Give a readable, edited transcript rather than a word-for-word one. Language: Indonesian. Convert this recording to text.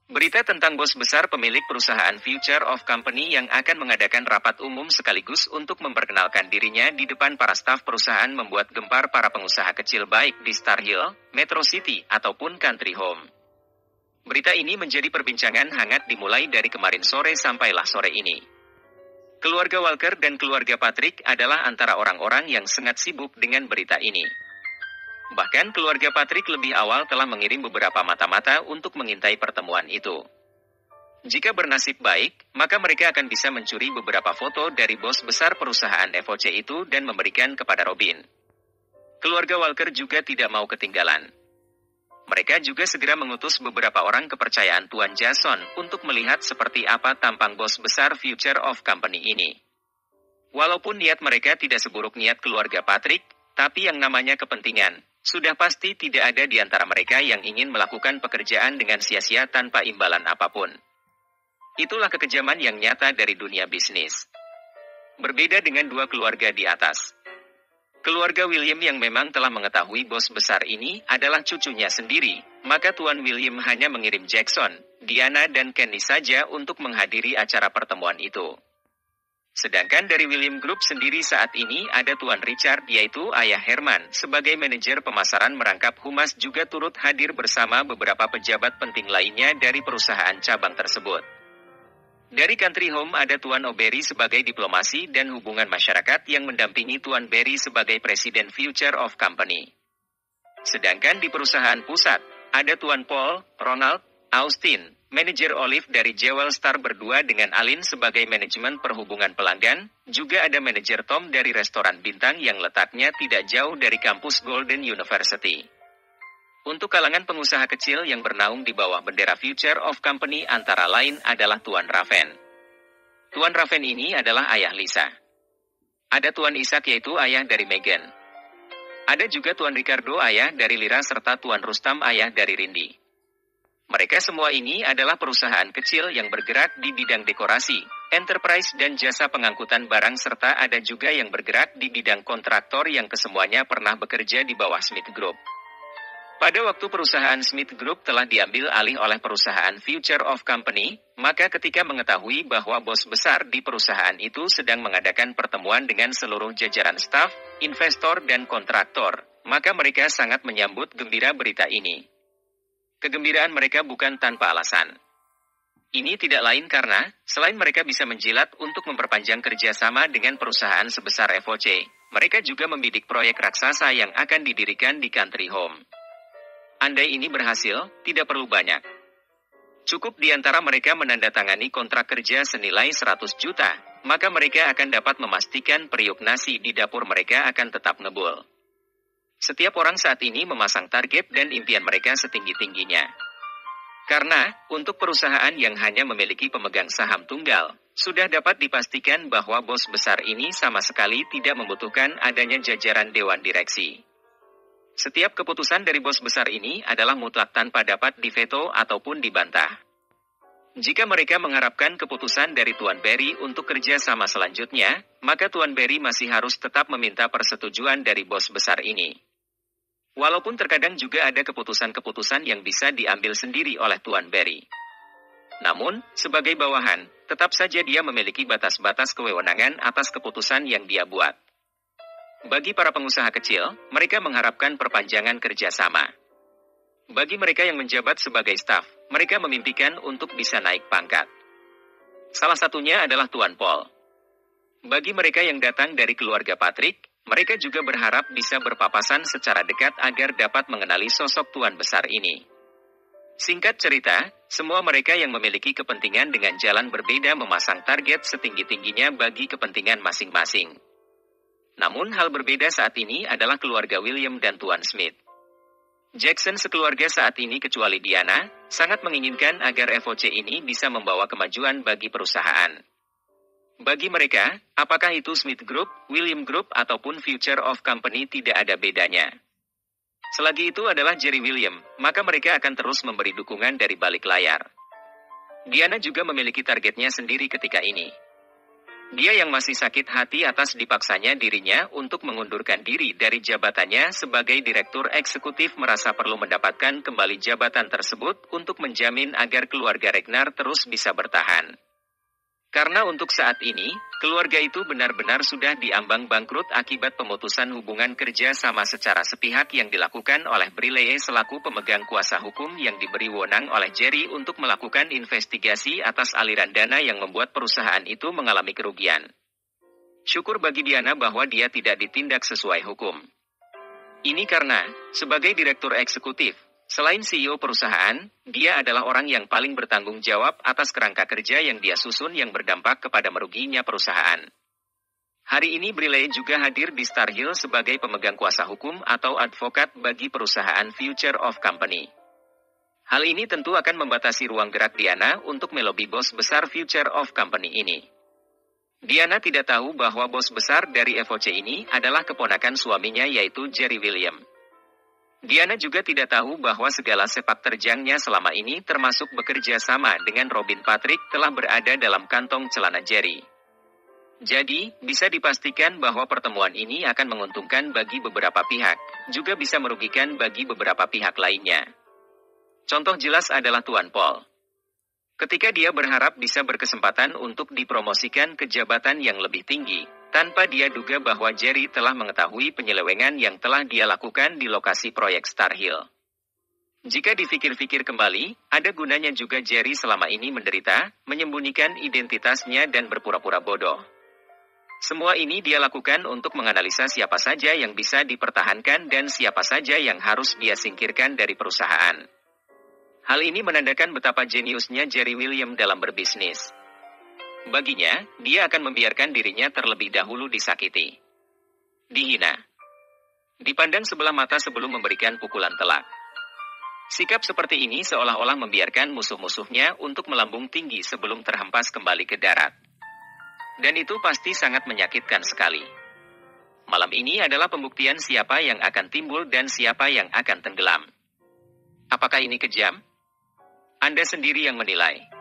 Berita tentang bos besar pemilik perusahaan Future of Company yang akan mengadakan rapat umum sekaligus untuk memperkenalkan dirinya di depan para staf perusahaan membuat gempar para pengusaha kecil baik di Star Hill, Metro City, ataupun Country Home. Berita ini menjadi perbincangan hangat dimulai dari kemarin sore sampailah sore ini. Keluarga Walker dan keluarga Patrick adalah antara orang-orang yang sangat sibuk dengan berita ini. Bahkan keluarga Patrick lebih awal telah mengirim beberapa mata-mata untuk mengintai pertemuan itu. Jika bernasib baik, maka mereka akan bisa mencuri beberapa foto dari bos besar perusahaan FOC itu dan memberikan kepada Robin. Keluarga Walker juga tidak mau ketinggalan. Mereka juga segera mengutus beberapa orang kepercayaan Tuan Jason untuk melihat seperti apa tampang bos besar Future of Company ini. Walaupun niat mereka tidak seburuk niat keluarga Patrick, tapi yang namanya kepentingan, sudah pasti tidak ada di antara mereka yang ingin melakukan pekerjaan dengan sia-sia tanpa imbalan apapun. Itulah kekejaman yang nyata dari dunia bisnis. Berbeda dengan dua keluarga di atas. Keluarga William yang memang telah mengetahui bos besar ini adalah cucunya sendiri, maka Tuan William hanya mengirim Jackson, Diana dan Kenny saja untuk menghadiri acara pertemuan itu. Sedangkan dari William Group sendiri saat ini ada Tuan Richard yaitu ayah Herman sebagai manajer pemasaran merangkap humas juga turut hadir bersama beberapa pejabat penting lainnya dari perusahaan cabang tersebut. Dari Country Home ada Tuan O'Berry sebagai diplomasi dan hubungan masyarakat yang mendampingi Tuan Berry sebagai Presiden Future of Company. Sedangkan di perusahaan pusat, ada Tuan Paul, Ronald, Austin, manajer Olive dari Jewel Star berdua dengan Alin sebagai manajemen perhubungan pelanggan, juga ada manajer Tom dari restoran bintang yang letaknya tidak jauh dari kampus Golden University. Untuk kalangan pengusaha kecil yang bernaung di bawah bendera Future of Company antara lain adalah Tuan Raven. Tuan Raven ini adalah ayah Lisa. Ada Tuan Ishak yaitu ayah dari Megan. Ada juga Tuan Ricardo ayah dari Lira serta Tuan Rustam ayah dari Rindi. Mereka semua ini adalah perusahaan kecil yang bergerak di bidang dekorasi, enterprise dan jasa pengangkutan barang serta ada juga yang bergerak di bidang kontraktor yang kesemuanya pernah bekerja di bawah Smith Group. Pada waktu perusahaan Smith Group telah diambil alih oleh perusahaan Future of Company, maka ketika mengetahui bahwa bos besar di perusahaan itu sedang mengadakan pertemuan dengan seluruh jajaran staf, investor dan kontraktor, maka mereka sangat menyambut gembira berita ini. Kegembiraan mereka bukan tanpa alasan. Ini tidak lain karena, selain mereka bisa menjilat untuk memperpanjang kerjasama dengan perusahaan sebesar FOC, mereka juga membidik proyek raksasa yang akan didirikan di Country Home. Andai ini berhasil, tidak perlu banyak. Cukup di antara mereka menandatangani kontrak kerja senilai 100 juta, maka mereka akan dapat memastikan periuk nasi di dapur mereka akan tetap ngebul. Setiap orang saat ini memasang target dan impian mereka setinggi-tingginya. Karena, untuk perusahaan yang hanya memiliki pemegang saham tunggal, sudah dapat dipastikan bahwa bos besar ini sama sekali tidak membutuhkan adanya jajaran dewan direksi. Setiap keputusan dari bos besar ini adalah mutlak tanpa dapat diveto ataupun dibantah. Jika mereka mengharapkan keputusan dari Tuan Berry untuk kerja sama selanjutnya, maka Tuan Berry masih harus tetap meminta persetujuan dari bos besar ini. Walaupun terkadang juga ada keputusan-keputusan yang bisa diambil sendiri oleh Tuan Berry. Namun, sebagai bawahan, tetap saja dia memiliki batas-batas kewenangan atas keputusan yang dia buat. Bagi para pengusaha kecil, mereka mengharapkan perpanjangan kerjasama. Bagi mereka yang menjabat sebagai staf, mereka memimpikan untuk bisa naik pangkat. Salah satunya adalah Tuan Paul. Bagi mereka yang datang dari keluarga Patrick, mereka juga berharap bisa berpapasan secara dekat agar dapat mengenali sosok Tuan besar ini. Singkat cerita, semua mereka yang memiliki kepentingan dengan jalan berbeda memasang target setinggi-tingginya bagi kepentingan masing-masing. Namun hal berbeda saat ini adalah keluarga William dan Tuan Smith. Jackson sekeluarga saat ini kecuali Diana, sangat menginginkan agar FOC ini bisa membawa kemajuan bagi perusahaan. Bagi mereka, apakah itu Smith Group, William Group ataupun Future of Company tidak ada bedanya. Selagi itu adalah Jerry William, maka mereka akan terus memberi dukungan dari balik layar. Diana juga memiliki targetnya sendiri ketika ini. Dia yang masih sakit hati atas dipaksanya dirinya untuk mengundurkan diri dari jabatannya sebagai Direktur Eksekutif merasa perlu mendapatkan kembali jabatan tersebut untuk menjamin agar keluarga Regnar terus bisa bertahan. Karena untuk saat ini, keluarga itu benar-benar sudah diambang bangkrut akibat pemutusan hubungan kerja sama secara sepihak yang dilakukan oleh Brilley selaku pemegang kuasa hukum yang diberi wewenang oleh Jerry untuk melakukan investigasi atas aliran dana yang membuat perusahaan itu mengalami kerugian. Syukur bagi Diana bahwa dia tidak ditindak sesuai hukum. Ini karena, sebagai Direktur Eksekutif, selain CEO perusahaan, dia adalah orang yang paling bertanggung jawab atas kerangka kerja yang dia susun yang berdampak kepada meruginya perusahaan. Hari ini Brilley juga hadir di Star Hill sebagai pemegang kuasa hukum atau advokat bagi perusahaan Future of Company. Hal ini tentu akan membatasi ruang gerak Diana untuk melobi bos besar Future of Company ini. Diana tidak tahu bahwa bos besar dari FOC ini adalah keponakan suaminya yaitu Jerry William. Diana juga tidak tahu bahwa segala sepak terjangnya selama ini termasuk bekerja sama dengan Robin Patrick telah berada dalam kantong celana Jerry. Jadi, bisa dipastikan bahwa pertemuan ini akan menguntungkan bagi beberapa pihak, juga bisa merugikan bagi beberapa pihak lainnya. Contoh jelas adalah Tuan Paul. Ketika dia berharap bisa berkesempatan untuk dipromosikan ke jabatan yang lebih tinggi, tanpa dia duga bahwa Jerry telah mengetahui penyelewengan yang telah dia lakukan di lokasi proyek Star Hill. Jika dipikir-pikir kembali, ada gunanya juga Jerry selama ini menderita, menyembunyikan identitasnya dan berpura-pura bodoh. Semua ini dia lakukan untuk menganalisa siapa saja yang bisa dipertahankan dan siapa saja yang harus dia singkirkan dari perusahaan. Hal ini menandakan betapa jeniusnya Jerry William dalam berbisnis. Baginya, dia akan membiarkan dirinya terlebih dahulu disakiti, dihina, dipandang sebelah mata sebelum memberikan pukulan telak. Sikap seperti ini seolah-olah membiarkan musuh-musuhnya untuk melambung tinggi sebelum terhempas kembali ke darat. Dan itu pasti sangat menyakitkan sekali. Malam ini adalah pembuktian siapa yang akan timbul dan siapa yang akan tenggelam. Apakah ini kejam? Anda sendiri yang menilai.